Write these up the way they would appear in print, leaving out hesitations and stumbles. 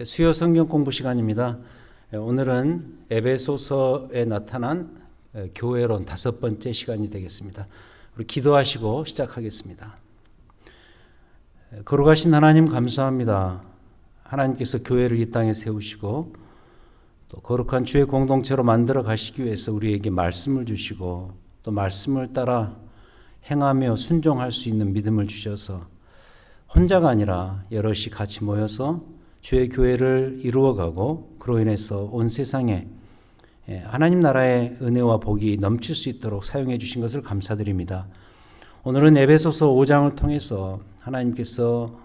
수요 성경 공부 시간입니다. 오늘은 에베소서에 나타난 교회론 5번째 시간이 되겠습니다. 우리 기도하시고 시작하겠습니다. 거룩하신 하나님 감사합니다. 하나님께서 교회를 이 땅에 세우시고 또 거룩한 주의 공동체로 만들어 가시기 위해서 우리에게 말씀을 주시고 또 말씀을 따라 행하며 순종할 수 있는 믿음을 주셔서 혼자가 아니라 여럿이 같이 모여서 주의 교회를 이루어가고 그로 인해서 온 세상에 하나님 나라의 은혜와 복이 넘칠 수 있도록 사용해 주신 것을 감사드립니다. 오늘은 에베소서 5장을 통해서 하나님께서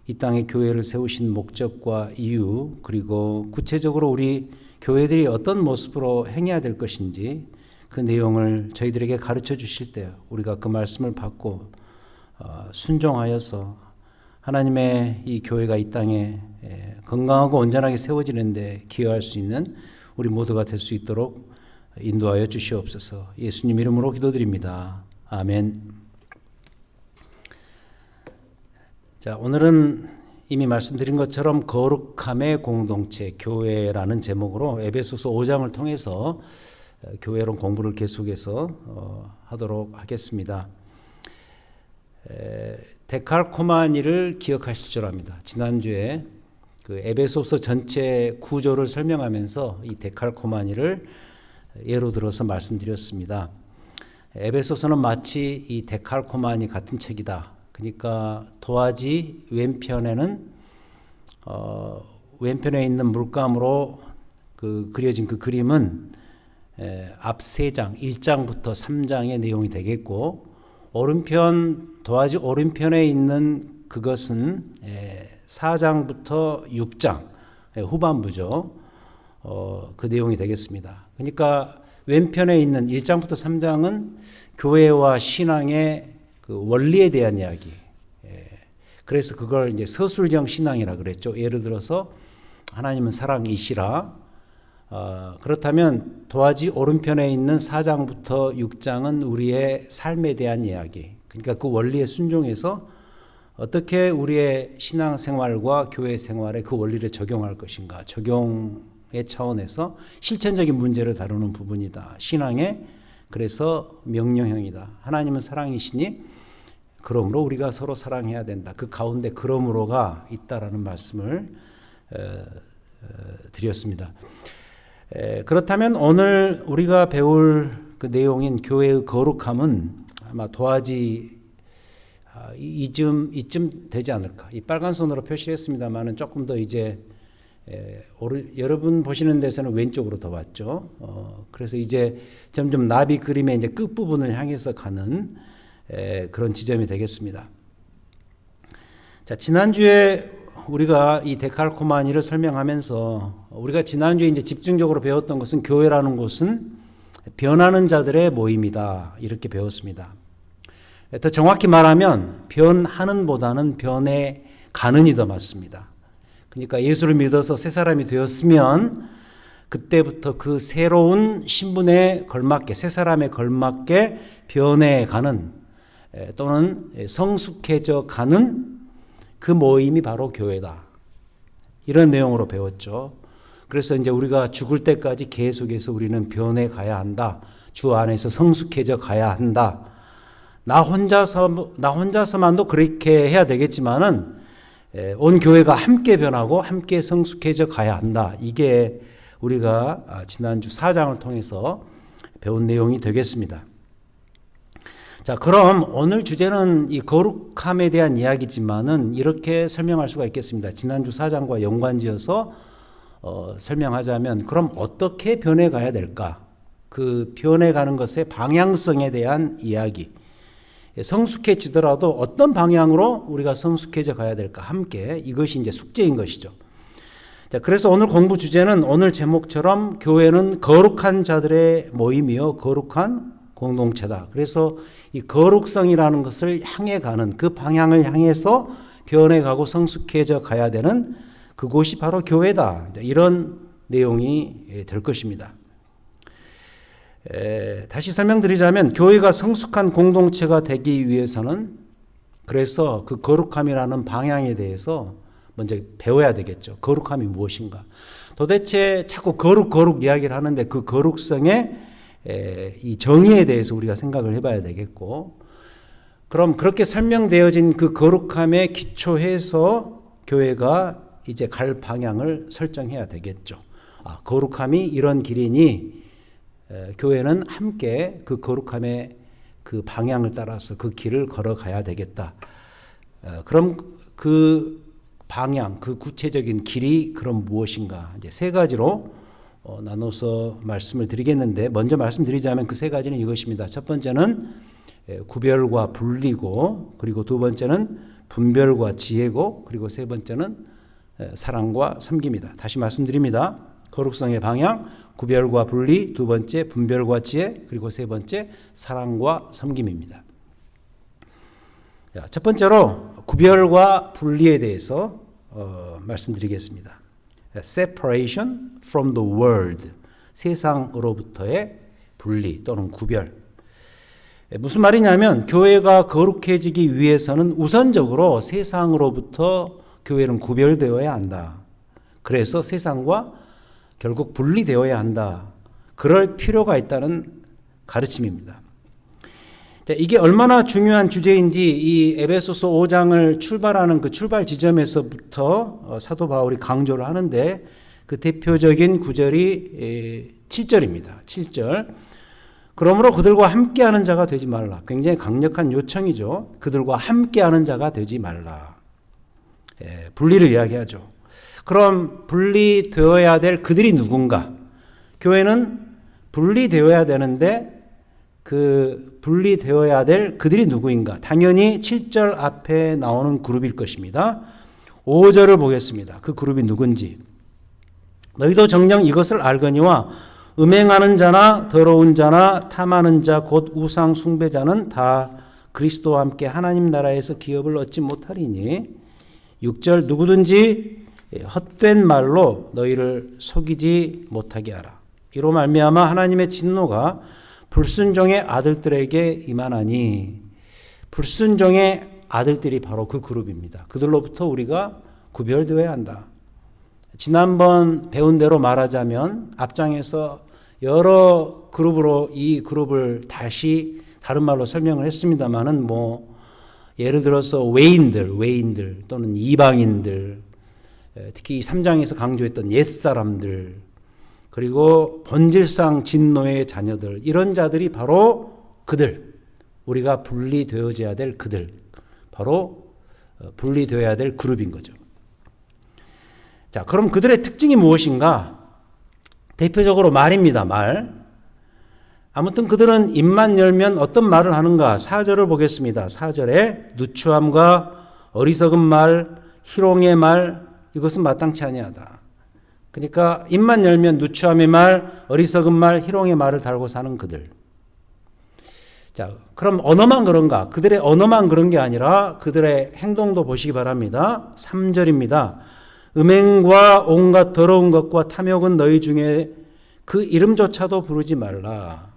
이 땅에 교회를 세우신 목적과 이유, 그리고 구체적으로 우리 교회들이 어떤 모습으로 행해야 될 것인지 그 내용을 저희들에게 가르쳐 주실 때 우리가 그 말씀을 받고 순종하여서 하나님의 이 교회가 이 땅에 건강하고 온전하게 세워지는데 기여할 수 있는 우리 모두가 될 수 있도록 인도하여 주시옵소서. 예수님 이름으로 기도드립니다. 아멘. 자, 오늘은 이미 말씀드린 것처럼 거룩함의 공동체 교회라는 제목으로 에베소서 5장을 통해서 교회론 공부를 계속해서 하도록 하겠습니다. 데칼코마니를 기억하실 줄 압니다. 지난주에 그 에베소서 전체 구조를 설명하면서 이 데칼코마니를 예로 들어서 말씀드렸습니다. 에베소서는 마치 이 데칼코마니 같은 책이다. 그러니까 도화지 왼편에는 왼편에 있는 물감으로 그려진 그 그림은 앞 3장, 1장부터 3장의 내용이 되겠고, 오른편, 도화지 오른편에 있는 그것은 4장부터 6장, 후반부죠. 그 내용이 되겠습니다. 그러니까 왼편에 있는 1장부터 3장은 교회와 신앙의 그 원리에 대한 이야기. 그래서 그걸 이제 서술형 신앙이라 그랬죠. 예를 들어서 하나님은 사랑이시라. 그렇다면 도화지 오른편에 있는 4장부터 6장은 우리의 삶에 대한 이야기. 그러니까 그 원리에 순종해서 어떻게 우리의 신앙생활과 교회 생활에 그 원리를 적용할 것인가. 적용의 차원에서 실천적인 문제를 다루는 부분이다. 신앙의 그래서 명령형이다. 하나님은 사랑이시니 그러므로 우리가 서로 사랑해야 된다. 그 가운데 그러므로가 있다라는 말씀을 드렸습니다. 그렇다면 오늘 우리가 배울 그 내용인 교회의 거룩함은 아마 도화지 이쯤 되지 않을까. 이 빨간 손으로 표시했습니다만은 조금 더 이제 여러분 보시는 데서는 왼쪽으로 더 왔죠. 그래서 이제 점점 나비 그림의 이제 끝 부분을 향해서 가는 그런 지점이 되겠습니다. 자, 지난주에 우리가 이 데칼코마니를 설명하면서 우리가 지난주에 이제 집중적으로 배웠던 것은 교회라는 곳은 변하는 자들의 모임이다. 이렇게 배웠습니다. 더 정확히 말하면 변하는 보다는 변해가는이 더 맞습니다. 그러니까 예수를 믿어서 새 사람이 되었으면 그때부터 그 새로운 신분에 걸맞게 새 사람에 걸맞게 변해가는 또는 성숙해져 가는 그 모임이 바로 교회다. 이런 내용으로 배웠죠. 그래서 이제 우리가 죽을 때까지 계속해서 우리는 변해 가야 한다. 주 안에서 성숙해져 가야 한다. 나 혼자서만도 그렇게 해야 되겠지만은 온 교회가 함께 변하고 함께 성숙해져 가야 한다. 이게 우리가 지난주 4장을 통해서 배운 내용이 되겠습니다. 자, 그럼 오늘 주제는 이 거룩함에 대한 이야기지만은 이렇게 설명할 수가 있겠습니다. 지난주 4장과 연관지어서 설명하자면 그럼 어떻게 변해가야 될까? 그 변해가는 것의 방향성에 대한 이야기. 성숙해지더라도 어떤 방향으로 우리가 성숙해져 가야 될까? 함께 이것이 이제 숙제인 것이죠. 자, 그래서 오늘 공부 주제는 오늘 제목처럼 교회는 거룩한 자들의 모임이요 거룩한 공동체다. 그래서 이 거룩성이라는 것을 향해 가는 그 방향을 향해서 변해가고 성숙해져 가야 되는 그곳이 바로 교회다. 이런 내용이 될 것입니다. 다시 설명드리자면 교회가 성숙한 공동체가 되기 위해서는 그래서 그 거룩함이라는 방향에 대해서 먼저 배워야 되겠죠. 거룩함이 무엇인가. 도대체 자꾸 거룩 이야기를 하는데 그 거룩성의 이 정의에 대해서 우리가 생각을 해봐야 되겠고, 그럼 그렇게 설명되어진 그 거룩함에 기초해서 교회가 이제 갈 방향을 설정해야 되겠죠. 거룩함이 이런 길이니 교회는 함께 그 거룩함의 그 방향을 따라서 그 길을 걸어가야 되겠다. 그럼 그 방향, 그 구체적인 길이 그럼 무엇인가? 이제 세 가지로 나눠서 말씀을 드리겠는데, 먼저 말씀드리자면 그 세 가지는 이것입니다. 첫 번째는 구별과 분리고, 그리고 두 번째는 분별과 지혜고, 그리고 세 번째는 사랑과 섬김이다. 다시 말씀드립니다. 거룩성의 방향, 구별과 분리, 두 번째 분별과 지혜, 그리고 세 번째 사랑과 섬김입니다. 첫 번째로 구별과 분리에 대해서 말씀드리겠습니다. Separation from the world, 세상으로부터의 분리 또는 구별. 무슨 말이냐면 교회가 거룩해지기 위해서는 우선적으로 세상으로부터 교회는 구별되어야 한다. 그래서 세상과 결국 분리되어야 한다. 그럴 필요가 있다는 가르침입니다. 이게 얼마나 중요한 주제인지 이 에베소서 5장을 출발하는 그 출발 지점에서부터 사도 바울이 강조를 하는데, 그 대표적인 구절이 7절입니다. 7절. 그러므로 그들과 함께하는 자가 되지 말라. 굉장히 강력한 요청이죠. 그들과 함께하는 자가 되지 말라. 분리를 이야기하죠. 그럼 분리되어야 될 그들이 누군가? 교회는 분리되어야 되는데 그 분리되어야 될 그들이 누구인가? 당연히 7절 앞에 나오는 그룹일 것입니다. 5절을 보겠습니다. 그 그룹이 누군지. 너희도 정녕 이것을 알거니와 음행하는 자나 더러운 자나 탐하는 자 곧 우상 숭배자는 다 그리스도와 함께 하나님 나라에서 기업을 얻지 못하리니. 6절 누구든지 헛된 말로 너희를 속이지 못하게 하라. 이로 말미암아 하나님의 진노가 불순종의 아들들에게 임하나니. 불순종의 아들들이 바로 그 그룹입니다. 그들로부터 우리가 구별되어야 한다. 지난번 배운 대로 말하자면 앞장에서 여러 그룹으로 이 그룹을 다시 다른 말로 설명을 했습니다마는 예를 들어서 외인들 또는 이방인들, 특히 3장에서 강조했던 옛사람들, 그리고 본질상 진노의 자녀들, 이런 자들이 바로 그들, 우리가 분리되어져야 될 그들, 바로 분리되어야 될 그룹인 거죠. 자, 그럼 그들의 특징이 무엇인가? 대표적으로 말입니다. 말. 아무튼 그들은 입만 열면 어떤 말을 하는가? 4절을 보겠습니다. 4절에 누추함과 어리석은 말, 희롱의 말, 이것은 마땅치 아니하다. 그러니까 입만 열면 누추함의 말, 어리석은 말, 희롱의 말을 달고 사는 그들. 자, 그럼 언어만 그런가? 그들의 언어만 그런 게 아니라 그들의 행동도 보시기 바랍니다. 3절입니다. 음행과 온갖 더러운 것과 탐욕은 너희 중에 그 이름조차도 부르지 말라.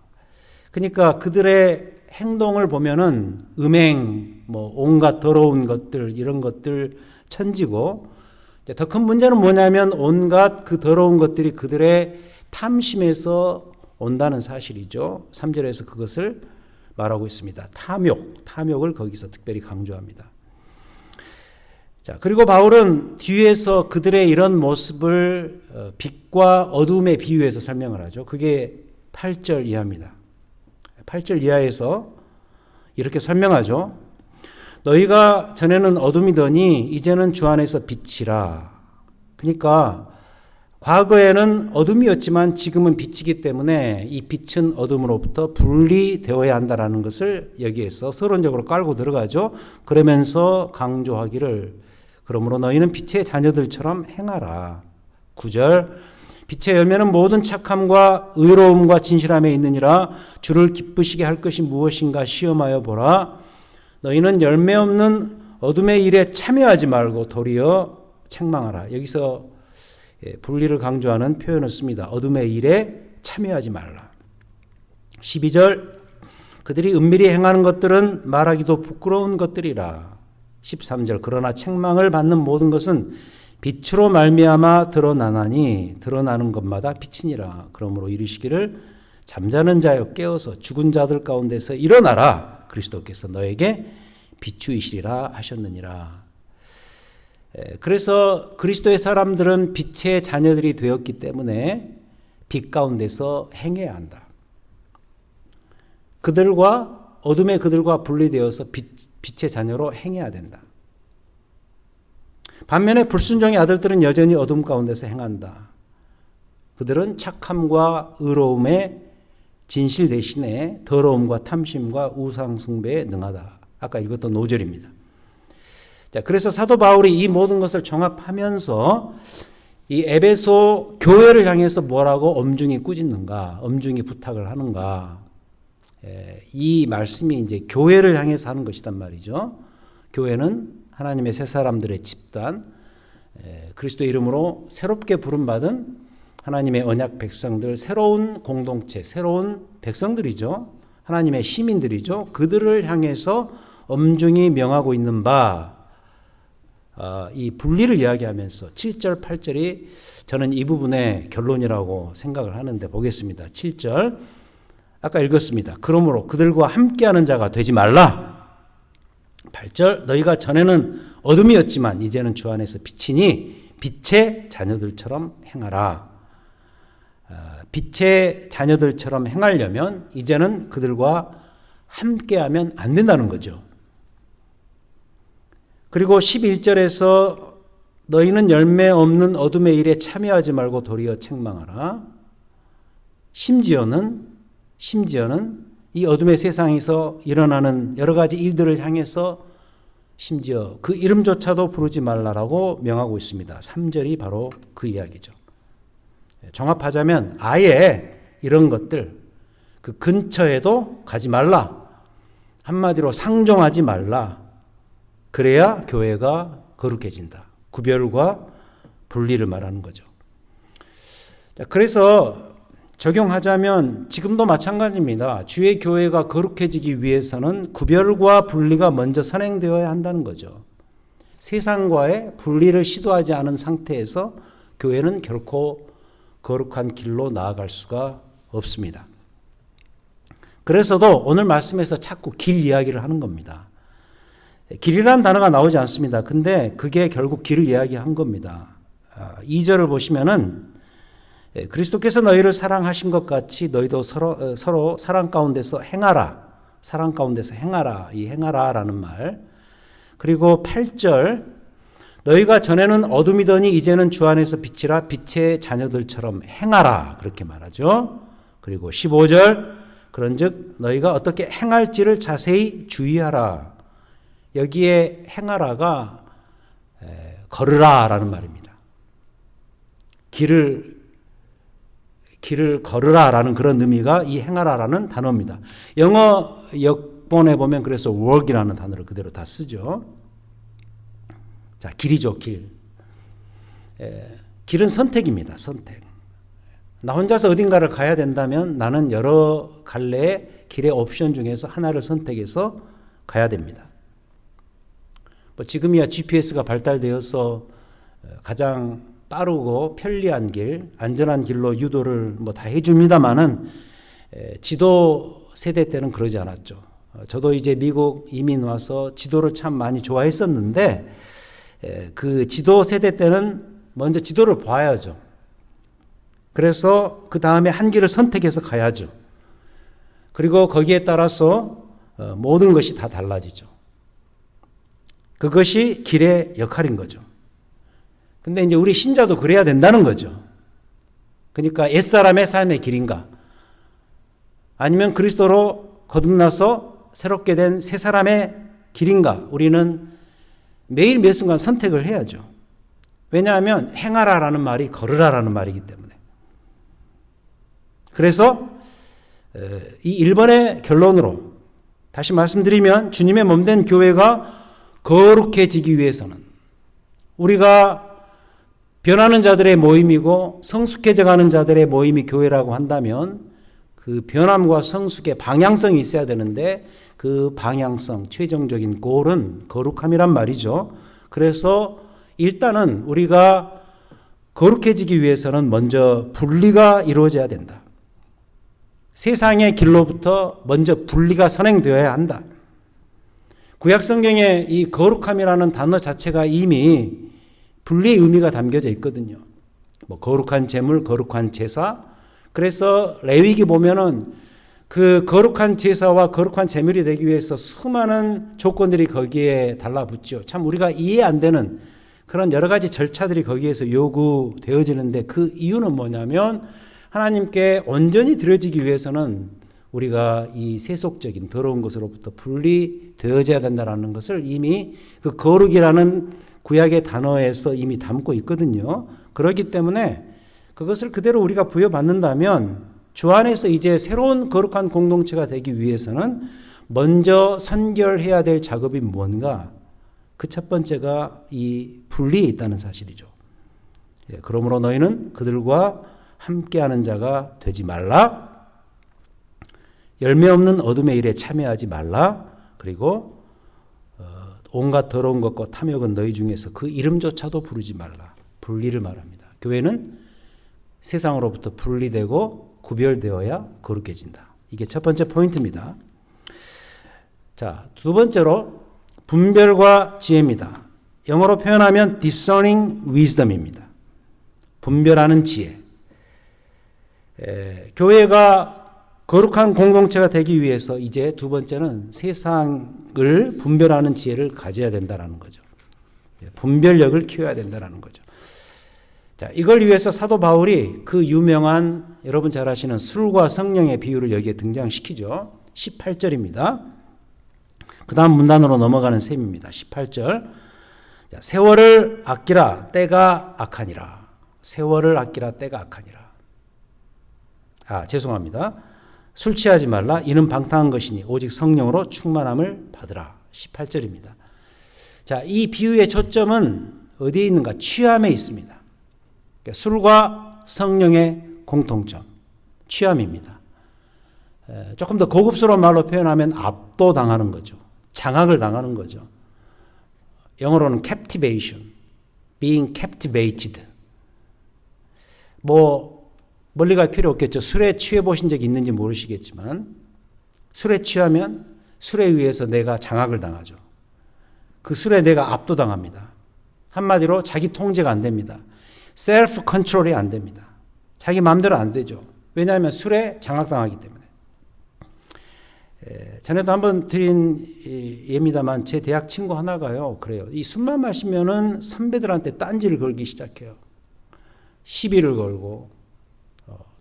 그러니까 그들의 행동을 보면은 음행, 온갖 더러운 것들, 이런 것들 천지고, 더 큰 문제는 뭐냐면 온갖 그 더러운 것들이 그들의 탐심에서 온다는 사실이죠. 3절에서 그것을 말하고 있습니다. 탐욕을 거기서 특별히 강조합니다. 자, 그리고 바울은 뒤에서 그들의 이런 모습을 빛과 어둠에 비유해서 설명을 하죠. 그게 8절 이하입니다. 8절 이하에서 이렇게 설명하죠. 너희가 전에는 어둠이더니 이제는 주 안에서 빛이라. 그러니까 과거에는 어둠이었지만 지금은 빛이기 때문에 이 빛은 어둠으로부터 분리되어야 한다라는 것을 여기에서 서론적으로 깔고 들어가죠. 그러면서 강조하기를, 그러므로 너희는 빛의 자녀들처럼 행하라. 9절, 빛의 열매는 모든 착함과 의로움과 진실함에 있느니라. 주를 기쁘시게 할 것이 무엇인가 시험하여 보라. 너희는 열매 없는 어둠의 일에 참여하지 말고 도리어 책망하라. 여기서 분리를 강조하는 표현을 씁니다. 어둠의 일에 참여하지 말라. 12절, 그들이 은밀히 행하는 것들은 말하기도 부끄러운 것들이라. 13절 그러나 책망을 받는 모든 것은 빛으로 말미암아 드러나나니 드러나는 것마다 빛이니라. 그러므로 이르시기를 잠자는 자여 깨어서 죽은 자들 가운데서 일어나라. 그리스도께서 너에게 비추이시리라 하셨느니라. 그래서 그리스도의 사람들은 빛의 자녀들이 되었기 때문에 빛 가운데서 행해야 한다. 어둠의 그들과 분리되어서 빛의 자녀로 행해야 된다. 반면에 불순종의 아들들은 여전히 어둠 가운데서 행한다. 그들은 착함과 의로움의 진실 대신에 더러움과 탐심과 우상숭배에 능하다. 아까 읽었던 5절입니다. 자, 그래서 사도 바울이 이 모든 것을 종합하면서 이 에베소 교회를 향해서 뭐라고 엄중히 꾸짖는가, 엄중히 부탁을 하는가. 이 말씀이 이제 교회를 향해서 하는 것이단 말이죠. 교회는 하나님의 새 사람들의 집단, 그리스도 이름으로 새롭게 부름받은 하나님의 언약 백성들, 새로운 공동체, 새로운 백성들이죠. 하나님의 시민들이죠. 그들을 향해서 엄중히 명하고 있는 바, 이 분리를 이야기하면서 7절, 8절이 저는 이 부분의 결론이라고 생각을 하는데 보겠습니다. 7절 아까 읽었습니다. 그러므로 그들과 함께하는 자가 되지 말라. 8절 너희가 전에는 어둠이었지만 이제는 주 안에서 빛이니 빛의 자녀들처럼 행하라. 빛의 자녀들처럼 행하려면 이제는 그들과 함께하면 안 된다는 거죠. 그리고 11절에서 너희는 열매 없는 어둠의 일에 참여하지 말고 도리어 책망하라. 심지어는 이 어둠의 세상에서 일어나는 여러 가지 일들을 향해서 심지어 그 이름조차도 부르지 말라라고 명하고 있습니다. 3절이 바로 그 이야기죠. 종합하자면 아예 이런 것들 그 근처에도 가지 말라. 한마디로 상종하지 말라. 그래야 교회가 거룩해진다. 구별과 분리를 말하는 거죠. 그래서 적용하자면 지금도 마찬가지입니다. 주의 교회가 거룩해지기 위해서는 구별과 분리가 먼저 선행되어야 한다는 거죠. 세상과의 분리를 시도하지 않은 상태에서 교회는 결코 거룩한 길로 나아갈 수가 없습니다. 그래서도 오늘 말씀에서 자꾸 길 이야기를 하는 겁니다. 길이라는 단어가 나오지 않습니다. 근데 그게 결국 길을 이야기한 겁니다. 2절을 보시면은 그리스도께서 너희를 사랑하신 것 같이 너희도 서로 사랑 가운데서 행하라. 사랑 가운데서 행하라. 이 행하라라는 말. 그리고 8절 너희가 전에는 어둠이더니 이제는 주 안에서 빛이라 빛의 자녀들처럼 행하라. 그렇게 말하죠. 그리고 15절 그런즉 너희가 어떻게 행할지를 자세히 주의하라. 여기에 행하라가 걸으라라는 말입니다. 길을 걸으라라는 그런 의미가 이 행하라라는 단어입니다. 영어 역본에 보면 그래서 walk이라는 단어를 그대로 다 쓰죠. 자, 길이죠, 길. 길은 선택입니다, 선택. 나 혼자서 어딘가를 가야 된다면 나는 여러 갈래의 길의 옵션 중에서 하나를 선택해서 가야 됩니다. 지금이야 GPS가 발달되어서 가장 빠르고 편리한 길, 안전한 길로 유도를 다 해줍니다만은 지도 세대 때는 그러지 않았죠. 저도 이제 미국 이민 와서 지도를 참 많이 좋아했었는데 그 지도 세대 때는 먼저 지도를 봐야죠. 그래서 그 다음에 한 길을 선택해서 가야죠. 그리고 거기에 따라서 모든 것이 다 달라지죠. 그것이 길의 역할인 거죠. 근데 이제 우리 신자도 그래야 된다는 거죠. 그러니까 옛사람의 삶의 길인가? 아니면 그리스도로 거듭나서 새롭게 된 새 사람의 길인가? 우리는 매일 매 순간 선택을 해야죠. 왜냐하면 행하라라는 말이 걸으라라는 말이기 때문에. 그래서 이 1번의 결론으로 다시 말씀드리면 주님의 몸된 교회가 거룩해지기 위해서는 우리가 변하는 자들의 모임이고 성숙해져가는 자들의 모임이 교회라고 한다면 그 변함과 성숙의 방향성이 있어야 되는데 그 방향성, 최종적인 골은 거룩함이란 말이죠. 그래서 일단은 우리가 거룩해지기 위해서는 먼저 분리가 이루어져야 된다. 세상의 길로부터 먼저 분리가 선행되어야 한다. 구약 성경에 이 거룩함이라는 단어 자체가 이미 분리의 의미가 담겨져 있거든요. 뭐 거룩한 제물, 거룩한 제사. 그래서 레위기 보면은 그 거룩한 제사와 거룩한 제물이 되기 위해서 수많은 조건들이 거기에 달라붙죠. 참 우리가 이해 안 되는 그런 여러 가지 절차들이 거기에서 요구되어지는데 그 이유는 뭐냐면 하나님께 온전히 드려지기 위해서는 우리가 이 세속적인 더러운 것으로부터 분리되어져야 된다는 것을 이미 그 거룩이라는 구약의 단어에서 이미 담고 있거든요. 그렇기 때문에 그것을 그대로 우리가 부여받는다면 주 안에서 이제 새로운 거룩한 공동체가 되기 위해서는 먼저 선결해야 될 작업이 뭔가? 그 첫 번째가 이 분리에 있다는 사실이죠. 그러므로 너희는 그들과 함께하는 자가 되지 말라. 열매 없는 어둠의 일에 참여하지 말라. 그리고 온갖 더러운 것과 탐욕은 너희 중에서 그 이름조차도 부르지 말라. 분리를 말합니다. 교회는 세상으로부터 분리되고 구별되어야 거룩해진다. 이게 첫 번째 포인트입니다. 자, 두 번째로 분별과 지혜입니다. 영어로 표현하면 discerning wisdom입니다. 분별하는 지혜. 교회가 거룩한 공동체가 되기 위해서 이제 두 번째는 세상을 분별하는 지혜를 가져야 된다는 거죠. 분별력을 키워야 된다는 거죠. 자, 이걸 위해서 사도 바울이 그 유명한 여러분 잘 아시는 술과 성령의 비유를 여기에 등장시키죠. 18절입니다. 그 다음 문단으로 넘어가는 셈입니다. 18절. 자, 세월을 아끼라 때가 악하니라. 세월을 아끼라 때가 악하니라. 죄송합니다. 술 취하지 말라. 이는 방탕한 것이니 오직 성령으로 충만함을 받으라. 18절입니다. 자, 이 비유의 초점은 어디에 있는가? 취함에 있습니다. 술과 성령의 공통점, 취함입니다. 조금 더 고급스러운 말로 표현하면 압도당하는 거죠. 장악을 당하는 거죠. 영어로는 captivation, being captivated. 멀리 갈 필요 없겠죠. 술에 취해 보신 적이 있는지 모르시겠지만 술에 취하면 술에 의해서 내가 장악을 당하죠. 그 술에 내가 압도당합니다. 한마디로 자기 통제가 안 됩니다. 셀프 컨트롤이 안 됩니다. 자기 마음대로 안 되죠. 왜냐하면 술에 장악당하기 때문에. 전에도 한번 드린 예입니다만 제 대학 친구 하나가요. 그래요. 이 술만 마시면은 선배들한테 딴지를 걸기 시작해요. 시비를 걸고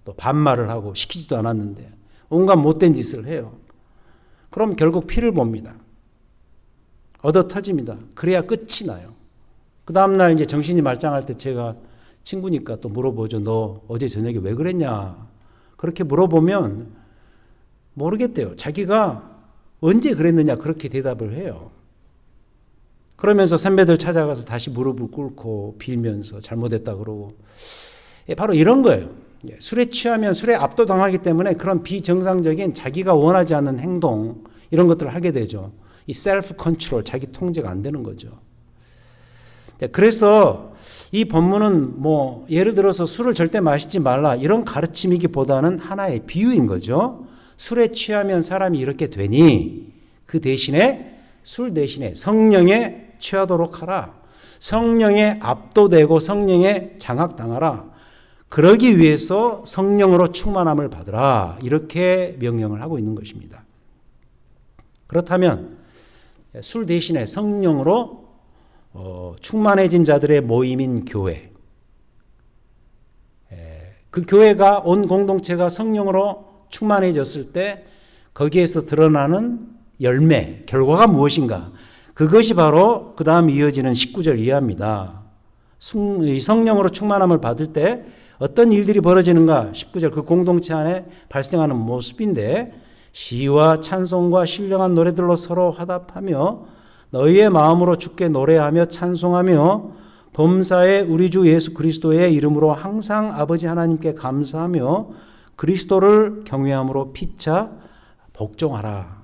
또 반말을 하고 시키지도 않았는데 온갖 못된 짓을 해요. 그럼 결국 피를 봅니다. 얻어 터집니다. 그래야 끝이 나요. 그 다음날 이제 정신이 말짱할 때 제가 친구니까 또 물어보죠. 너 어제 저녁에 왜 그랬냐? 그렇게 물어보면 모르겠대요. 자기가 언제 그랬느냐 그렇게 대답을 해요. 그러면서 선배들 찾아가서 다시 무릎을 꿇고 빌면서 잘못했다 그러고. 바로 이런 거예요. 술에 취하면 술에 압도당하기 때문에 그런 비정상적인 자기가 원하지 않는 행동 이런 것들을 하게 되죠. 이 셀프 컨트롤, 자기 통제가 안 되는 거죠. 그래서 이 본문은 예를 들어서 술을 절대 마시지 말라 이런 가르침이기보다는 하나의 비유인 거죠. 술에 취하면 사람이 이렇게 되니 그 대신에 술 대신에 성령에 취하도록 하라. 성령에 압도되고 성령에 장악당하라. 그러기 위해서 성령으로 충만함을 받으라. 이렇게 명령을 하고 있는 것입니다. 그렇다면 술 대신에 성령으로 충만해진 자들의 모임인 교회. 그 교회가 온 공동체가 성령으로 충만해졌을 때 거기에서 드러나는 열매, 결과가 무엇인가? 그것이 바로 그 다음 이어지는 19절 이하입니다. 성령으로 충만함을 받을 때 어떤 일들이 벌어지는가? 19절 그 공동체 안에 발생하는 모습인데 시와 찬송과 신령한 노래들로 서로 화답하며 너희의 마음으로 주께 노래하며 찬송하며 범사에 우리 주 예수 그리스도의 이름으로 항상 아버지 하나님께 감사하며 그리스도를 경외함으로 피차 복종하라.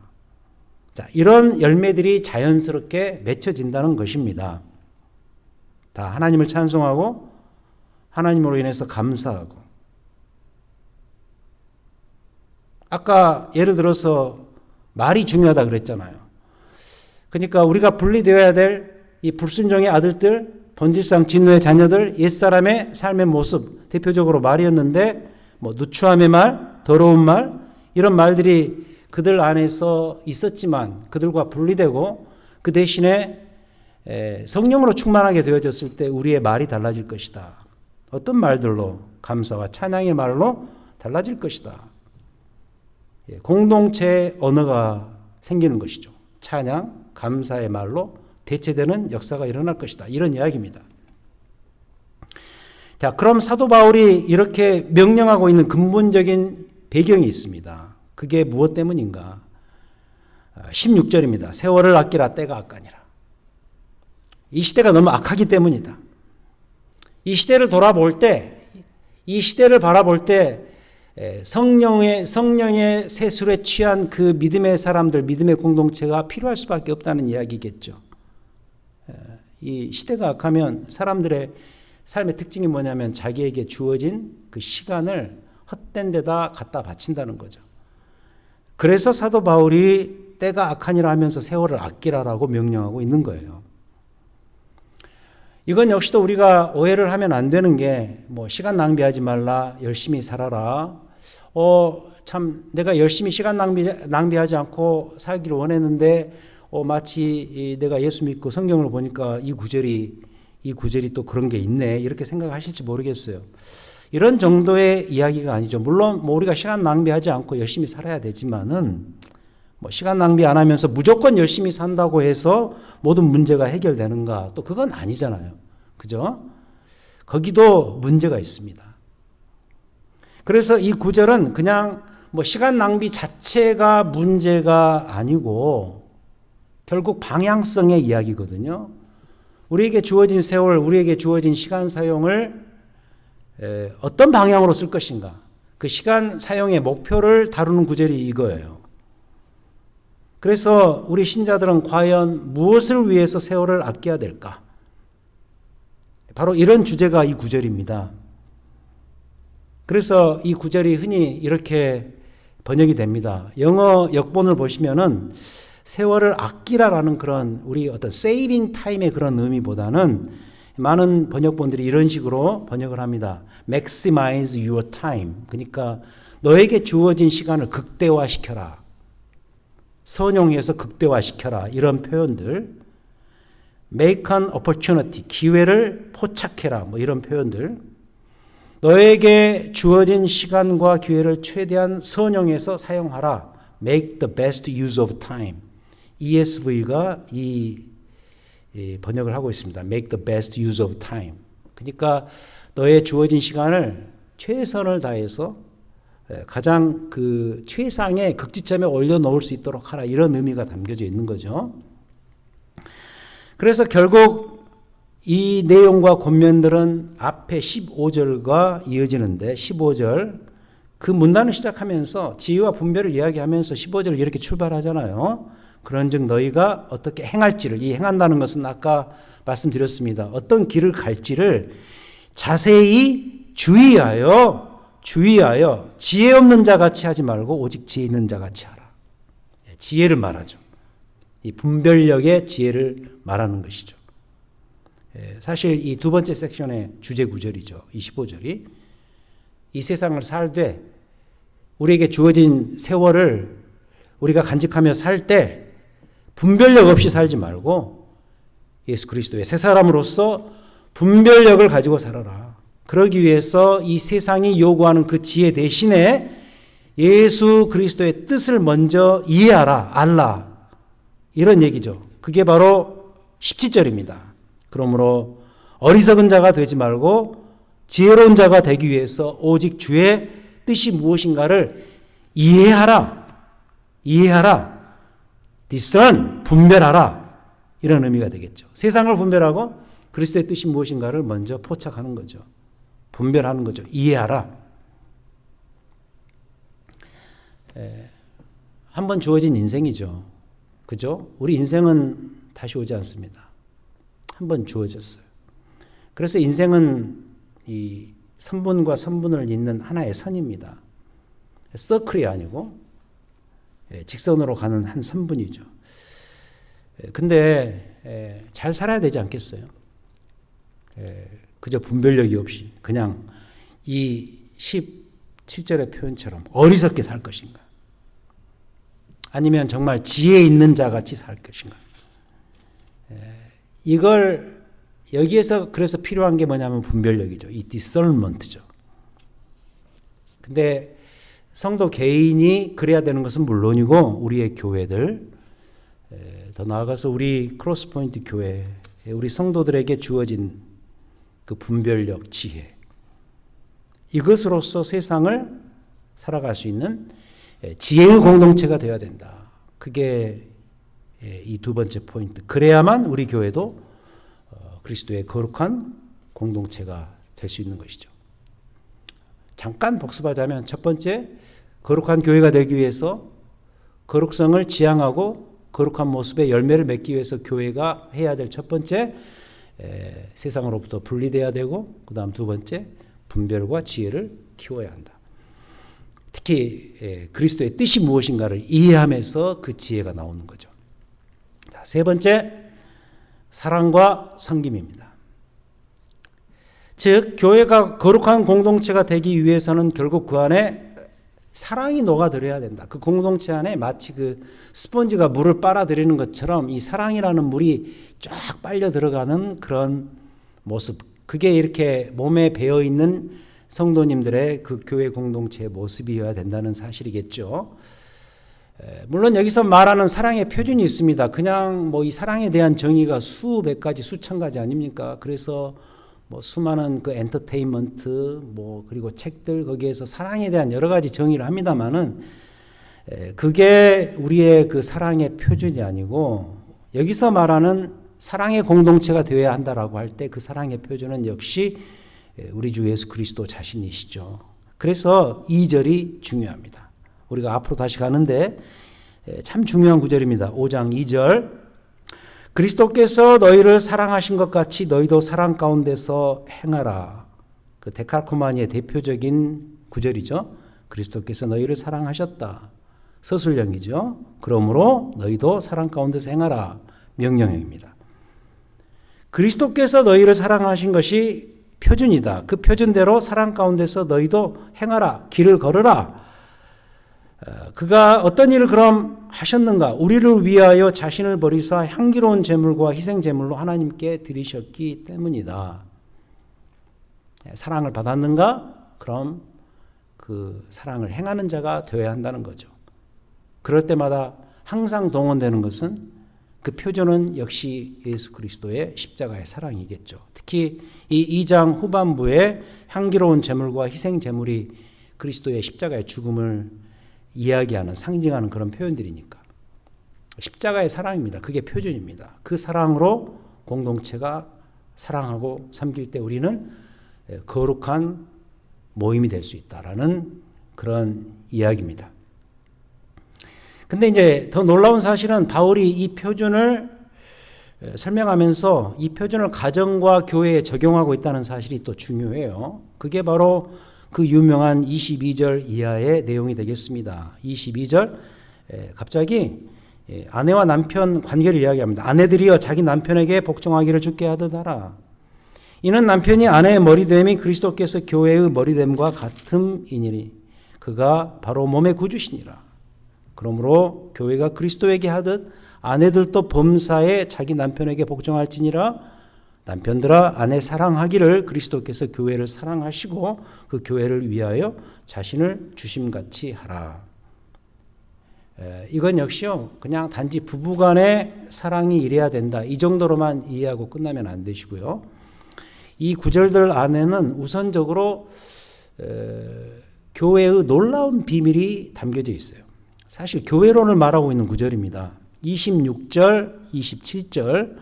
자, 이런 열매들이 자연스럽게 맺혀진다는 것입니다. 다 하나님을 찬송하고 하나님으로 인해서 감사하고. 아까 예를 들어서 말이 중요하다 그랬잖아요. 그러니까 우리가 분리되어야 될 이 불순종의 아들들, 본질상 진노의 자녀들, 옛사람의 삶의 모습, 대표적으로 말이었는데 뭐 누추함의 말, 더러운 말, 이런 말들이 그들 안에서 있었지만 그들과 분리되고 그 대신에 성령으로 충만하게 되어졌을 때 우리의 말이 달라질 것이다. 어떤 말들로? 감사와 찬양의 말로 달라질 것이다. 공동체의 언어가 생기는 것이죠. 찬양, 감사의 말로 대체되는 역사가 일어날 것이다. 이런 이야기입니다. 자, 그럼 사도 바울이 이렇게 명령하고 있는 근본적인 배경이 있습니다. 그게 무엇 때문인가? 16절입니다. 세월을 아끼라 때가 악하니라. 이 시대가 너무 악하기 때문이다. 이 시대를 돌아볼 때, 이 시대를 바라볼 때 성령의 세술에 취한 그 믿음의 사람들, 믿음의 공동체가 필요할 수밖에 없다는 이야기겠죠. 이 시대가 악하면 사람들의 삶의 특징이 뭐냐면 자기에게 주어진 그 시간을 헛된 데다 갖다 바친다는 거죠. 그래서 사도 바울이 때가 악하니라 하면서 세월을 아끼라라고 명령하고 있는 거예요. 이건 역시도 우리가 오해를 하면 안 되는 게 뭐 시간 낭비하지 말라, 열심히 살아라. 참 내가 열심히 시간 낭비하지 않고 살기를 원했는데 마치 내가 예수 믿고 성경을 보니까 이 구절이 또 그런 게 있네. 이렇게 생각하실지 모르겠어요. 이런 정도의 이야기가 아니죠. 물론 뭐 우리가 시간 낭비하지 않고 열심히 살아야 되지만은 뭐 시간 낭비 안 하면서 무조건 열심히 산다고 해서 모든 문제가 해결되는가? 또 그건 아니잖아요. 그죠? 거기도 문제가 있습니다. 그래서 이 구절은 그냥 뭐 시간 낭비 자체가 문제가 아니고 결국 방향성의 이야기거든요. 우리에게 주어진 세월, 우리에게 주어진 시간 사용을 어떤 방향으로 쓸 것인가? 그 시간 사용의 목표를 다루는 구절이 이거예요. 그래서 우리 신자들은 과연 무엇을 위해서 세월을 아껴야 될까? 바로 이런 주제가 이 구절입니다. 그래서 이 구절이 흔히 이렇게 번역이 됩니다. 영어 역본을 보시면은 세월을 아끼라라는 그런 우리 어떤 saving time의 그런 의미보다는 많은 번역본들이 이런 식으로 번역을 합니다. maximize your time. 그러니까 너에게 주어진 시간을 극대화시켜라. 선용해서 극대화시켜라. 이런 표현들. make an opportunity. 기회를 포착해라. 뭐 이런 표현들. 너에게 주어진 시간과 기회를 최대한 선용해서 사용하라. make the best use of time. ESV가 이 번역을 하고 있습니다. make the best use of time. 그러니까 너의 주어진 시간을 최선을 다해서 가장 그 최상의 극지점에 올려놓을 수 있도록 하라. 이런 의미가 담겨져 있는 거죠. 그래서 결국 이 내용과 권면들은 앞에 15절과 이어지는데 15절 그 문단을 시작하면서 지혜와 분별을 이야기하면서 15절을 이렇게 출발하잖아요. 그런즉 너희가 어떻게 행할지를, 이 행한다는 것은 아까 말씀드렸습니다. 어떤 길을 갈지를 자세히 주의하여 지혜 없는 자 같이 하지 말고 오직 지혜 있는 자 같이 하라. 지혜를 말하죠. 이 분별력의 지혜를 말하는 것이죠. 사실 이 두 번째 섹션의 주제 구절이죠. 25절이 이 세상을 살되 우리에게 주어진 세월을 우리가 간직하며 살 때 분별력 없이 살지 말고 예수 그리스도의 새 사람으로서 분별력을 가지고 살아라. 그러기 위해서 이 세상이 요구하는 그 지혜 대신에 예수 그리스도의 뜻을 먼저 이해하라. 알라. 이런 얘기죠. 그게 바로 17절입니다. 그러므로 어리석은 자가 되지 말고 지혜로운 자가 되기 위해서 오직 주의 뜻이 무엇인가를 이해하라. discern, 분별하라. 이런 의미가 되겠죠. 세상을 분별하고 그리스도의 뜻이 무엇인가를 먼저 포착하는 거죠. 분별하는 거죠. 이해하라. 한 번 주어진 인생이죠. 그죠? 우리 인생은 다시 오지 않습니다. 한 번 주어졌어요. 그래서 인생은 이 선분과 선분을 잇는 하나의 선입니다. 서클이 아니고 직선으로 가는 한 선분이죠. 근데 잘 살아야 되지 않겠어요? 그저 분별력이 없이 그냥 이 17절의 표현처럼 어리석게 살 것인가? 아니면 정말 지혜 있는 자 같이 살 것인가? 이걸 여기에서 그래서 필요한 게 뭐냐면 분별력이죠. 이 discernment죠. 근데 성도 개인이 그래야 되는 것은 물론이고 우리의 교회들, 더 나아가서 우리 크로스포인트 교회, 우리 성도들에게 주어진 그 분별력, 지혜, 이것으로서 세상을 살아갈 수 있는 지혜의 공동체가 되어야 된다. 그게 이 두 번째 포인트. 그래야만 우리 교회도 그리스도의 거룩한 공동체가 될 수 있는 것이죠. 잠깐 복습하자면 첫 번째, 거룩한 교회가 되기 위해서 거룩성을 지향하고 거룩한 모습의 열매를 맺기 위해서 교회가 해야 될 첫 번째, 세상으로부터 분리돼야 되고, 그 다음 두 번째, 분별과 지혜를 키워야 한다. 특히 그리스도의 뜻이 무엇인가를 이해하면서 그 지혜가 나오는 거죠. 자, 세 번째, 사랑과 섬김입니다. 즉 교회가 거룩한 공동체가 되기 위해서는 결국 그 안에 사랑이 녹아들어야 된다. 그 공동체 안에 마치 그 스펀지가 물을 빨아들이는 것처럼 이 사랑이라는 물이 쫙 빨려 들어가는 그런 모습, 그게 이렇게 몸에 배어있는 성도님들의 그 교회 공동체의 모습이어야 된다는 사실이겠죠. 물론 여기서 말하는 사랑의 표준이 있습니다. 그냥 뭐 이 사랑에 대한 정의가 수백 가지, 수천 가지 아닙니까? 그래서 뭐 수많은 그 엔터테인먼트, 뭐 그리고 책들 거기에서 사랑에 대한 여러 가지 정의를 합니다만은 그게 우리의 그 사랑의 표준이 아니고 여기서 말하는 사랑의 공동체가 되어야 한다라고 할 때 그 사랑의 표준은 역시 우리 주 예수 그리스도 자신이시죠. 그래서 2절이 중요합니다. 우리가 앞으로 다시 가는데 참 중요한 구절입니다. 5장 2절. 그리스도께서 너희를 사랑하신 것 같이 너희도 사랑 가운데서 행하라. 그 데칼코마니의 대표적인 구절이죠. 그리스도께서 너희를 사랑하셨다. 서술형이죠. 그러므로 너희도 사랑 가운데서 행하라. 명령형입니다. 그리스도께서 너희를 사랑하신 것이 표준이다. 그 표준대로 사랑 가운데서 너희도 행하라. 길을 걸으라. 그가 어떤 일을 그럼 하셨는가? 우리를 위하여 자신을 버리사 향기로운 제물과 희생 제물로 하나님께 드리셨기 때문이다. 사랑을 받았는가? 그럼 그 사랑을 행하는 자가 되어야 한다는 거죠. 그럴 때마다 항상 동원되는 것은 그 표준은 역시 예수 그리스도의 십자가의 사랑이겠죠. 특히 이 2장 후반부에 향기로운 제물과 희생 제물이 그리스도의 십자가의 죽음을 이야기하는, 상징하는 그런 표현들이니까. 십자가의 사랑입니다. 그게 표준입니다. 그 사랑으로 공동체가 사랑하고 섬길 때 우리는 거룩한 모임이 될 수 있다라는 그런 이야기입니다. 근데 이제 더 놀라운 사실은 바울이 이 표준을 설명하면서 이 표준을 가정과 교회에 적용하고 있다는 사실이 또 중요해요. 그게 바로 그 유명한 22절 이하의 내용이 되겠습니다. 22절 갑자기 아내와 남편 관계를 이야기합니다. 아내들이여 자기 남편에게 복종하기를 주께 하듯 하라. 이는 남편이 아내의 머리됨이 그리스도께서 교회의 머리됨과 같음이니니 그가 바로 몸의 구주시니라. 그러므로 교회가 그리스도에게 하듯 아내들도 범사에 자기 남편에게 복종할지니라. 남편들아 아내 사랑하기를 그리스도께서 교회를 사랑하시고 그 교회를 위하여 자신을 주심같이 하라. 이건 역시요 그냥 단지 부부간의 사랑이 이래야 된다 이 정도로만 이해하고 끝나면 안 되시고요. 이 구절들 안에는 우선적으로 교회의 놀라운 비밀이 담겨져 있어요. 사실 교회론을 말하고 있는 구절입니다. 26절, 27절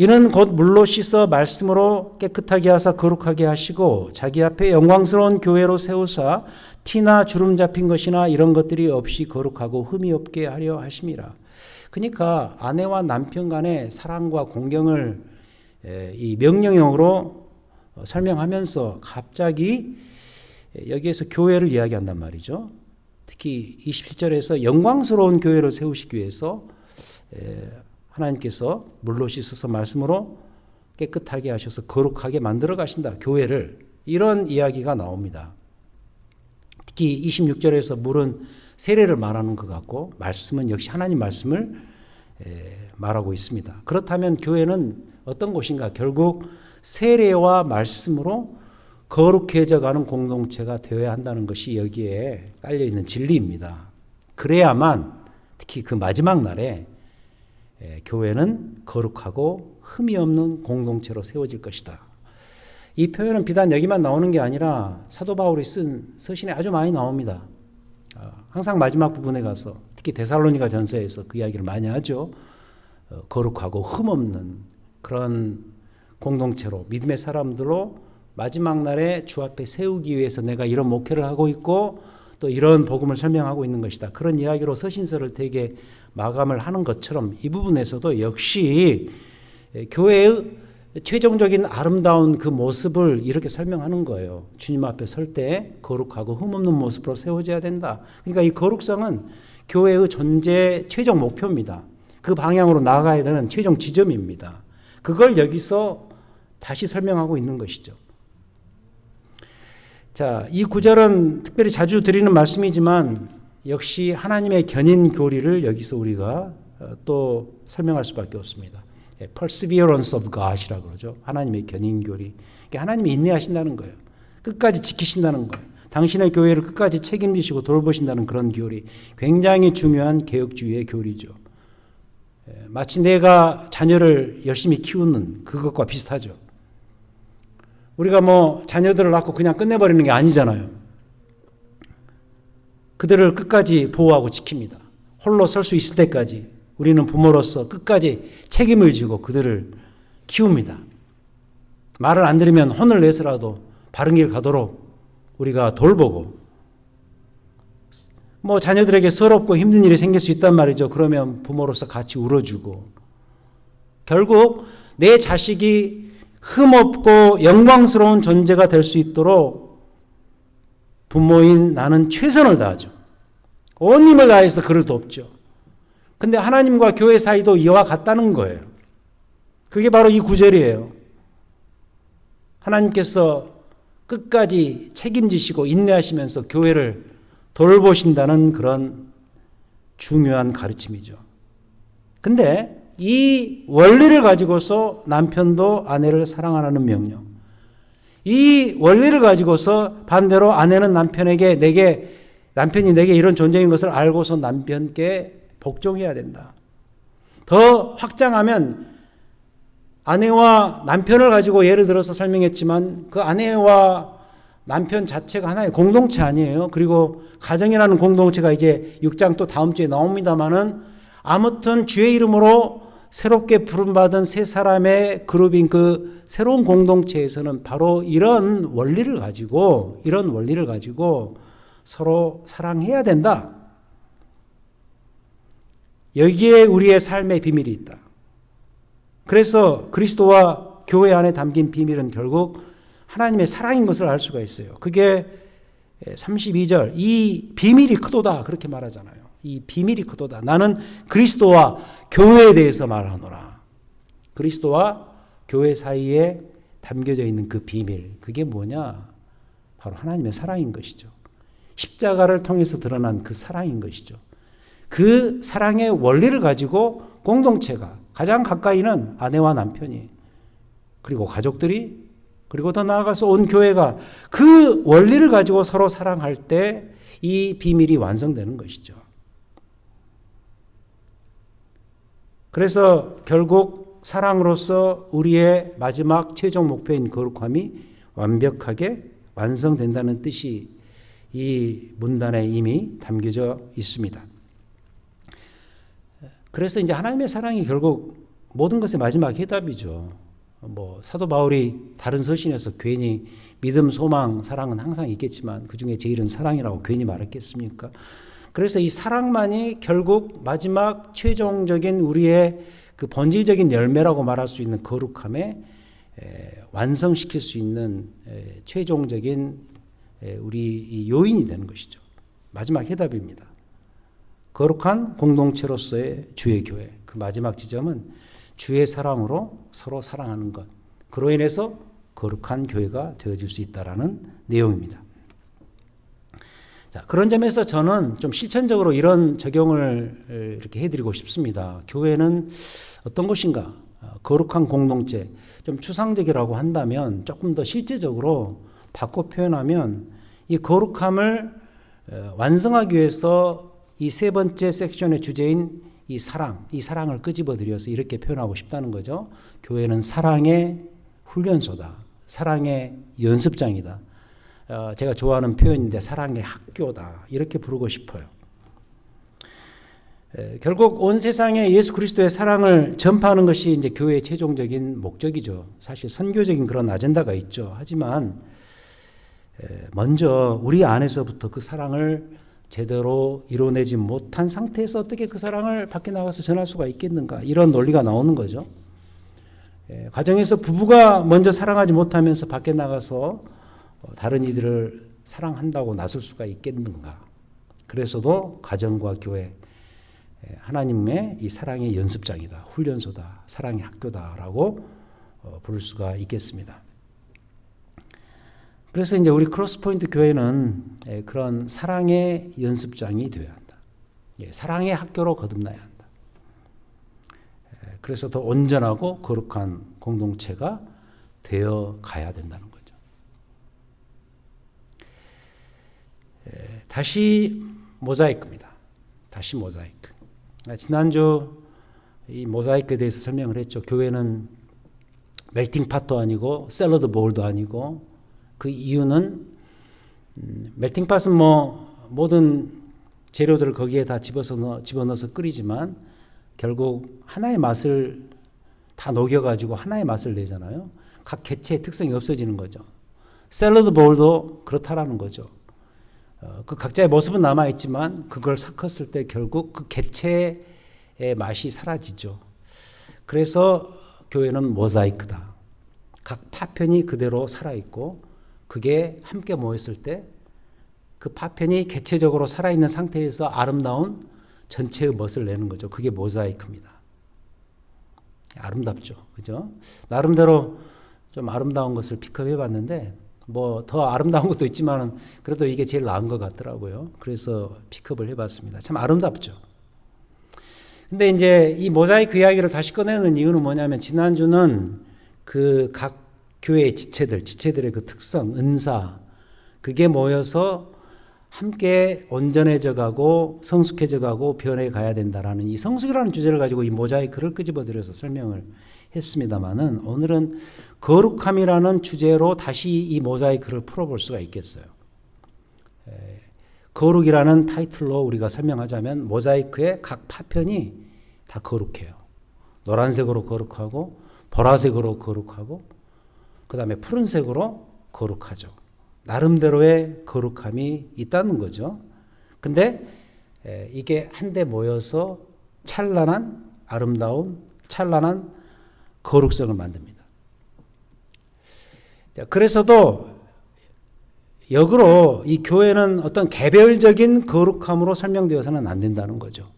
이는 곧 물로 씻어 말씀으로 깨끗하게 하사 거룩하게 하시고 자기 앞에 영광스러운 교회로 세우사 티나 주름 잡힌 것이나 이런 것들이 없이 거룩하고 흠이 없게 하려 하심이라. 그러니까 아내와 남편 간의 사랑과 공경을 이 명령형으로 설명하면서 갑자기 여기에서 교회를 이야기한단 말이죠. 특히 27절에서 영광스러운 교회를 세우시기 위해서 하나님께서 물로 씻어서 말씀으로 깨끗하게 하셔서 거룩하게 만들어 가신다. 교회를. 이런 이야기가 나옵니다. 특히 26절에서 물은 세례를 말하는 것 같고 말씀은 역시 하나님 말씀을 말하고 있습니다. 그렇다면 교회는 어떤 곳인가? 결국 세례와 말씀으로 거룩해져 가는 공동체가 되어야 한다는 것이 여기에 깔려있는 진리입니다. 그래야만 특히 그 마지막 날에 교회는 거룩하고 흠이 없는 공동체로 세워질 것이다. 이 표현은 비단 여기만 나오는 게 아니라 사도 바울이 쓴 서신에 아주 많이 나옵니다. 항상 마지막 부분에 가서 특히 데살로니가 전서에서 그 이야기를 많이 하죠. 거룩하고 흠 없는 그런 공동체로 믿음의 사람들로 마지막 날에 주 앞에 세우기 위해서 내가 이런 목회를 하고 있고 또 이런 복음을 설명하고 있는 것이다. 그런 이야기로 서신서를 되게 마감을 하는 것처럼 이 부분에서도 역시 교회의 최종적인 아름다운 그 모습을 이렇게 설명하는 거예요. 주님 앞에 설 때 거룩하고 흠없는 모습으로 세워져야 된다. 그러니까 이 거룩성은 교회의 존재 최종 목표입니다. 그 방향으로 나아가야 되는 최종 지점입니다. 그걸 여기서 다시 설명하고 있는 것이죠. 자, 이 구절은 특별히 자주 드리는 말씀이지만 역시 하나님의 견인 교리를 여기서 우리가 또 설명할 수밖에 없습니다. Perseverance of God이라고 그러죠. 하나님의 견인 교리. 하나님이 인내하신다는 거예요. 끝까지 지키신다는 거예요. 당신의 교회를 끝까지 책임지시고 돌보신다는 그런 교리. 굉장히 중요한 개혁주의의 교리죠. 마치 내가 자녀를 열심히 키우는 그것과 비슷하죠. 우리가 뭐 자녀들을 낳고 그냥 끝내버리는 게 아니잖아요. 그들을 끝까지 보호하고 지킵니다. 홀로 설 수 있을 때까지 우리는 부모로서 끝까지 책임을 지고 그들을 키웁니다. 말을 안 들으면 혼을 내서라도 바른 길 가도록 우리가 돌보고, 뭐 자녀들에게 서럽고 힘든 일이 생길 수 있단 말이죠. 그러면 부모로서 같이 울어주고, 결국 내 자식이 흠없고 영광스러운 존재가 될 수 있도록 부모인 나는 최선을 다하죠. 온 힘을 다해서 그를 돕죠. 근데 하나님과 교회 사이도 이와 같다는 거예요. 그게 바로 이 구절이에요. 하나님께서 끝까지 책임지시고 인내하시면서 교회를 돌보신다는 그런 중요한 가르침이죠. 근데 이 원리를 가지고서 남편도 아내를 사랑하라는 명령, 이 원리를 가지고서 반대로 아내는 남편이 내게 이런 존재인 것을 알고서 남편께 복종해야 된다. 더 확장하면 아내와 남편을 가지고 예를 들어서 설명했지만 그 아내와 남편 자체가 하나의 공동체 아니에요. 그리고 가정이라는 공동체가 이제 6장 또 다음 주에 나옵니다마는 아무튼 주의 이름으로 새롭게 부름받은 세 사람의 그룹인 그 새로운 공동체에서는 바로 이런 원리를 가지고 서로 사랑해야 된다. 여기에 우리의 삶의 비밀이 있다. 그래서 그리스도와 교회 안에 담긴 비밀은 결국 하나님의 사랑인 것을 알 수가 있어요. 그게 32절, 이 비밀이 크도다 그렇게 말하잖아요. 이 비밀이 크도다. 나는 그리스도와 교회에 대해서 말하노라. 그리스도와 교회 사이에 담겨져 있는 그 비밀, 그게 뭐냐? 바로 하나님의 사랑인 것이죠. 십자가를 통해서 드러난 그 사랑인 것이죠. 그 사랑의 원리를 가지고 공동체가, 가장 가까이는 아내와 남편이, 그리고 가족들이, 그리고 더 나아가서 온 교회가 그 원리를 가지고 서로 사랑할 때 이 비밀이 완성되는 것이죠. 그래서 결국 사랑으로서 우리의 마지막 최종 목표인 거룩함이 완벽하게 완성된다는 뜻이 이 문단에 이미 담겨져 있습니다. 그래서 이제 하나님의 사랑이 결국 모든 것의 마지막 해답이죠. 뭐 사도 바울이 다른 서신에서 괜히 믿음, 소망, 사랑은 항상 있겠지만 그 중에 제일은 사랑이라고 괜히 말했겠습니까? 그래서 이 사랑만이 결국 마지막 최종적인 우리의 그 본질적인 열매라고 말할 수 있는 거룩함에 완성시킬 수 있는 최종적인 우리 요인이 되는 것이죠. 마지막 해답입니다. 거룩한 공동체로서의 주의 교회. 그 마지막 지점은 주의 사랑으로 서로 사랑하는 것. 그로 인해서 거룩한 교회가 되어질 수 있다라는 내용입니다. 자, 그런 점에서 저는 좀 실천적으로 이런 적용을 이렇게 해드리고 싶습니다. 교회는 어떤 것인가? 거룩한 공동체. 좀 추상적이라고 한다면 조금 더 실제적으로 바꿔 표현하면 이 거룩함을 완성하기 위해서 이 세 번째 섹션의 주제인 이 사랑을 끄집어들여서 이렇게 표현하고 싶다는 거죠. 교회는 사랑의 훈련소다. 사랑의 연습장이다. 제가 좋아하는 표현인데 사랑의 학교다. 이렇게 부르고 싶어요. 결국 온 세상에 예수 그리스도의 사랑을 전파하는 것이 이제 교회의 최종적인 목적이죠. 사실 선교적인 그런 아젠다가 있죠. 하지만 먼저 우리 안에서부터 그 사랑을 제대로 이뤄내지 못한 상태에서 어떻게 그 사랑을 밖에 나가서 전할 수가 있겠는가, 이런 논리가 나오는 거죠. 가정에서 부부가 먼저 사랑하지 못하면서 밖에 나가서 다른 이들을 사랑한다고 나설 수가 있겠는가. 그래서도 가정과 교회, 하나님의 이 사랑의 연습장이다, 훈련소다, 사랑의 학교다라고 부를 수가 있겠습니다. 그래서 이제 우리 크로스포인트 교회는 그런 사랑의 연습장이 되어야 한다. 사랑의 학교로 거듭나야 한다. 그래서 더 온전하고 거룩한 공동체가 되어 가야 된다는 거죠. 다시 모자이크입니다. 다시 모자이크. 지난주 이 모자이크에 대해서 설명을 했죠. 교회는 멜팅팟도 아니고 샐러드 볼도 아니고, 그 이유는 멜팅팟은 모든 재료들을 거기에 다 집어넣어서 끓이지만 결국 하나의 맛을 다 녹여가지고 하나의 맛을 내잖아요. 각 개체의 특성이 없어지는 거죠. 샐러드 볼도 그렇다라는 거죠. 그 각자의 모습은 남아있지만 그걸 섞었을 때 결국 그 개체의 맛이 사라지죠. 그래서 교회는 모자이크다. 각 파편이 그대로 살아있고 그게 함께 모였을 때 그 파편이 개체적으로 살아있는 상태에서 아름다운 전체의 멋을 내는 거죠. 그게 모자이크입니다. 아름답죠. 그죠? 나름대로 좀 아름다운 것을 픽업해 봤는데, 뭐 더 아름다운 것도 있지만은 그래도 이게 제일 나은 것 같더라고요. 그래서 픽업을 해 봤습니다. 참 아름답죠. 근데 이제 이 모자이크 이야기를 다시 꺼내는 이유는 뭐냐면, 지난주는 그 각 교회의 지체들의 그 특성, 은사, 그게 모여서 함께 온전해져 가고 성숙해져 가고 변해 가야 된다라는 이 성숙이라는 주제를 가지고 이 모자이크를 끄집어들여서 설명을 했습니다만은, 오늘은 거룩함이라는 주제로 다시 이 모자이크를 풀어볼 수가 있겠어요. 거룩이라는 타이틀로 우리가 설명하자면 모자이크의 각 파편이 다 거룩해요. 노란색으로 거룩하고 보라색으로 거룩하고 그 다음에 푸른색으로 거룩하죠. 나름대로의 거룩함이 있다는 거죠. 근데 이게 한데 모여서 찬란한 아름다운 찬란한 거룩성을 만듭니다. 그래서도 역으로 이 교회는 어떤 개별적인 거룩함으로 설명되어서는 안 된다는 거죠.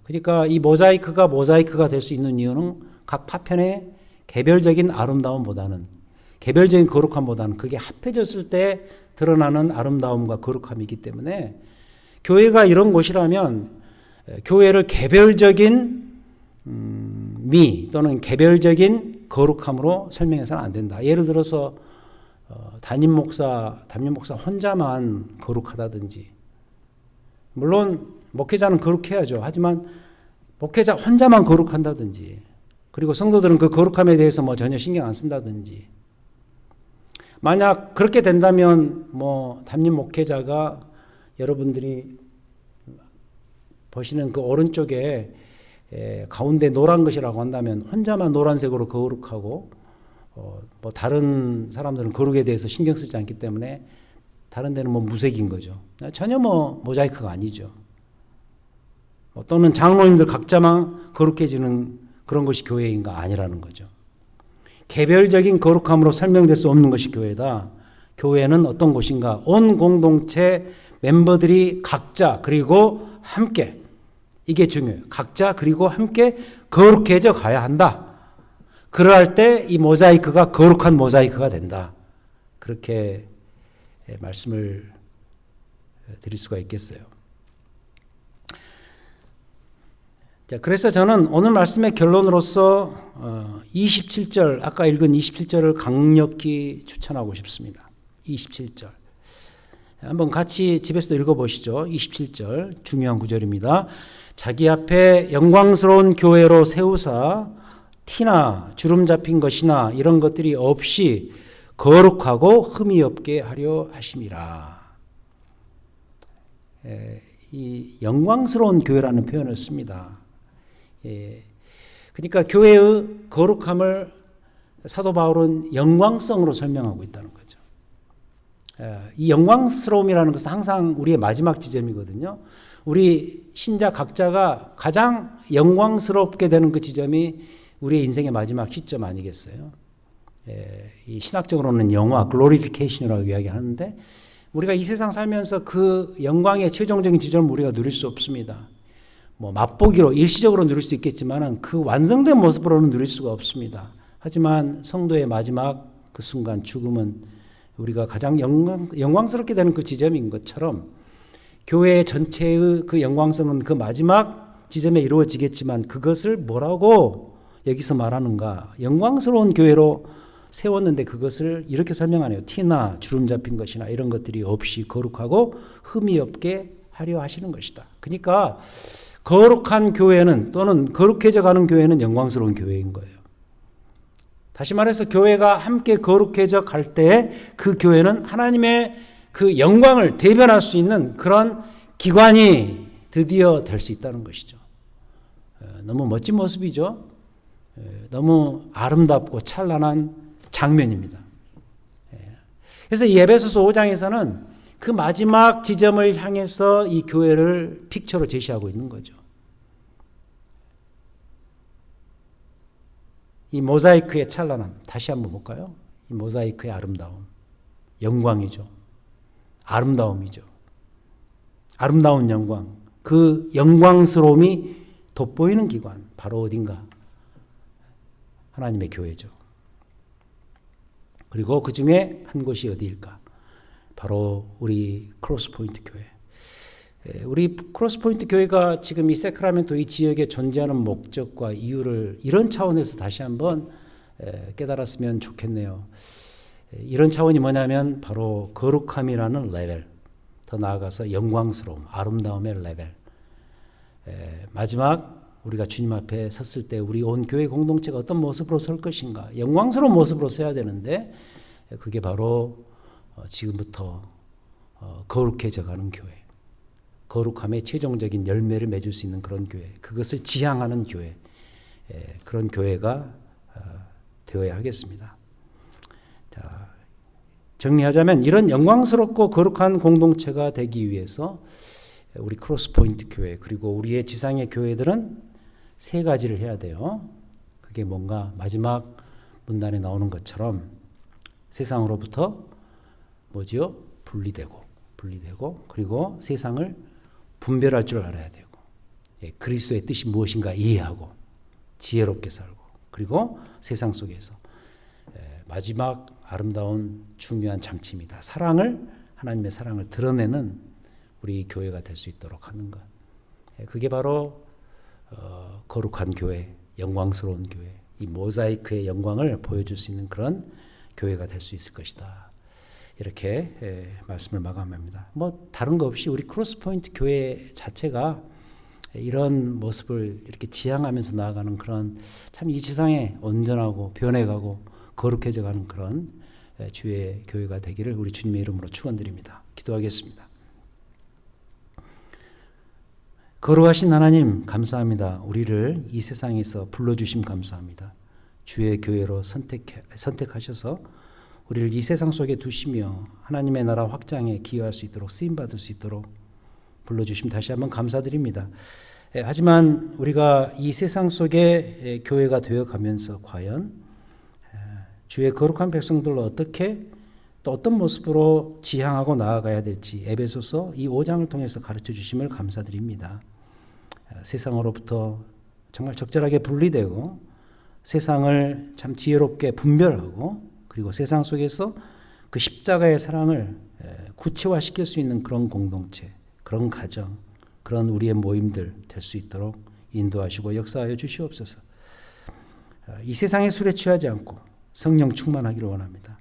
그러니까 이 모자이크가 될 수 있는 이유는 각 파편의 개별적인 아름다움보다는, 개별적인 거룩함보다는 그게 합해졌을 때 드러나는 아름다움과 거룩함이기 때문에, 교회가 이런 곳이라면 교회를 개별적인 미 또는 개별적인 거룩함으로 설명해서는 안 된다. 예를 들어서 담임 목사 혼자만 거룩하다든지, 물론 목회자는 거룩해야죠. 하지만 목회자 혼자만 거룩한다든지, 그리고 성도들은 그 거룩함에 대해서 전혀 신경 안 쓴다든지, 만약 그렇게 된다면 담임 목회자가 여러분들이 보시는 그 오른쪽에 가운데 노란 것이라고 한다면 혼자만 노란색으로 거룩하고 뭐 다른 사람들은 거룩에 대해서 신경 쓰지 않기 때문에 다른 데는 뭐 무색인 거죠. 전혀 뭐 모자이크가 아니죠. 또는 장로님들 각자만 거룩해지는 그런 것이 교회인가? 아니라는 거죠. 개별적인 거룩함으로 설명될 수 없는 것이 교회다. 교회는 어떤 곳인가? 온 공동체 멤버들이 각자 그리고 함께, 이게 중요해요. 각자 그리고 함께 거룩해져 가야 한다. 그러할 때 이 모자이크가 거룩한 모자이크가 된다. 그렇게 말씀을 드릴 수가 있겠어요. 자, 그래서 저는 오늘 말씀의 결론으로서 27절, 아까 읽은 27절을 강력히 추천하고 싶습니다. 27절. 한번 같이 집에서도 읽어보시죠. 27절 중요한 구절입니다. 자기 앞에 영광스러운 교회로 세우사 티나 주름 잡힌 것이나 이런 것들이 없이 거룩하고 흠이 없게 하려 하심이라. 이 영광스러운 교회라는 표현을 씁니다. 그러니까 교회의 거룩함을 사도 바울은 영광성으로 설명하고 있다는 거죠. 이 영광스러움이라는 것은 항상 우리의 마지막 지점이거든요. 우리 신자 각자가 가장 영광스럽게 되는 그 지점이 우리의 인생의 마지막 시점 아니겠어요? 이 신학적으로는 영화, 글로리피케이션이라고 이야기하는데 우리가 이 세상 살면서 그 영광의 최종적인 지점을 우리가 누릴 수 없습니다. 뭐 맛보기로 일시적으로 누릴 수 있겠지만 그 완성된 모습으로는 누릴 수가 없습니다. 하지만 성도의 마지막 그 순간 죽음은 우리가 가장 영광스럽게 되는 그 지점인 것처럼 교회 전체의 그 영광성은 그 마지막 지점에 이루어지겠지만 그것을 뭐라고 여기서 말하는가? 영광스러운 교회로 세웠는데 그것을 이렇게 설명하네요. 티나 주름 잡힌 것이나 이런 것들이 없이 거룩하고 흠이 없게 하려 하시는 것이다. 그러니까 거룩한 교회는 또는 거룩해져 가는 교회는 영광스러운 교회인 거예요. 다시 말해서 교회가 함께 거룩해져 갈 때 그 교회는 하나님의 그 영광을 대변할 수 있는 그런 기관이 드디어 될 수 있다는 것이죠. 너무 멋진 모습이죠. 너무 아름답고 찬란한 장면입니다. 그래서 이 에베소서 5장에서는 그 마지막 지점을 향해서 이 교회를 픽처로 제시하고 있는 거죠. 이 모자이크의 찬란함 다시 한번 볼까요? 이 모자이크의 아름다움, 영광이죠. 아름다움이죠. 아름다운 영광, 그 영광스러움이 돋보이는 기관 바로 어딘가? 하나님의 교회죠. 그리고 그 중에 한 곳이 어디일까? 바로 우리 크로스포인트 교회. 우리 크로스포인트 교회가 지금 이 세크라멘토 이 지역에 존재하는 목적과 이유를 이런 차원에서 다시 한번 깨달았으면 좋겠네요. 이런 차원이 뭐냐면 바로 거룩함이라는 레벨, 더 나아가서 영광스러움, 아름다움의 레벨. 마지막 우리가 주님 앞에 섰을 때 우리 온 교회 공동체가 어떤 모습으로 설 것인가? 영광스러운 모습으로 서야 되는데 그게 바로 지금부터 거룩해져 가는 교회. 거룩함의 최종적인 열매를 맺을 수 있는 그런 교회. 그것을 지향하는 교회. 그런 교회가 되어야 하겠습니다. 자, 정리하자면 이런 영광스럽고 거룩한 공동체가 되기 위해서 우리 크로스포인트 교회 그리고 우리의 지상의 교회들은 세 가지를 해야 돼요. 그게 뭔가 마지막 문단에 나오는 것처럼 세상으로부터 뭐지요? 분리되고 그리고 세상을 분별할 줄 알아야 되고 그리스도의 뜻이 무엇인가 이해하고 지혜롭게 살고 그리고 세상 속에서 마지막 아름다운 중요한 장치입니다. 하나님의 사랑을 드러내는 우리 교회가 될 수 있도록 하는 것. 그게 바로 거룩한 교회, 영광스러운 교회, 이 모자이크의 영광을 보여줄 수 있는 그런 교회가 될 수 있을 것이다. 이렇게 말씀을 마감합니다. 뭐 다른 거 없이 우리 크로스포인트 교회 자체가 이런 모습을 이렇게 지향하면서 나아가는 그런 참 이 지상에 온전하고 변해가고 거룩해져가는 그런 주의 교회가 되기를 우리 주님의 이름으로 축원드립니다. 기도하겠습니다. 거룩하신 하나님 감사합니다. 우리를 이 세상에서 불러주심 감사합니다. 주의 교회로 선택하셔서 우리를 이 세상 속에 두시며 하나님의 나라 확장에 기여할 수 있도록 쓰임받을 수 있도록 불러주심 다시 한번 감사드립니다. 하지만 우리가 이 세상 속에 교회가 되어가면서 과연 주의 거룩한 백성들로 어떻게 또 어떤 모습으로 지향하고 나아가야 될지 에베소서 이 5장을 통해서 가르쳐 주심을 감사드립니다. 세상으로부터 정말 적절하게 분리되고 세상을 참 지혜롭게 분별하고 그리고 세상 속에서 그 십자가의 사랑을 구체화시킬 수 있는 그런 공동체, 그런 가정, 그런 우리의 모임들 될 수 있도록 인도하시고 역사하여 주시옵소서. 이 세상의 술에 취하지 않고 성령 충만하기를 원합니다.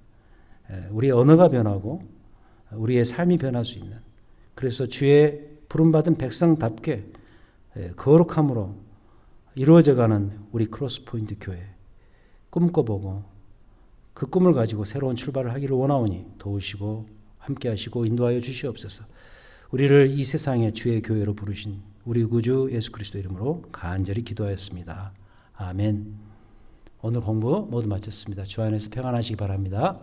우리의 언어가 변하고 우리의 삶이 변할 수 있는, 그래서 주의 부름받은 백성답게 거룩함으로 이루어져가는 우리 크로스포인트 교회 꿈꿔보고 그 꿈을 가지고 새로운 출발을 하기를 원하오니 도우시고 함께 하시고 인도하여 주시옵소서. 우리를 이 세상의 주의 교회로 부르신 우리 구주 예수 그리스도 이름으로 간절히 기도하였습니다. 아멘. 오늘 공부 모두 마쳤습니다. 주 안에서 평안하시기 바랍니다.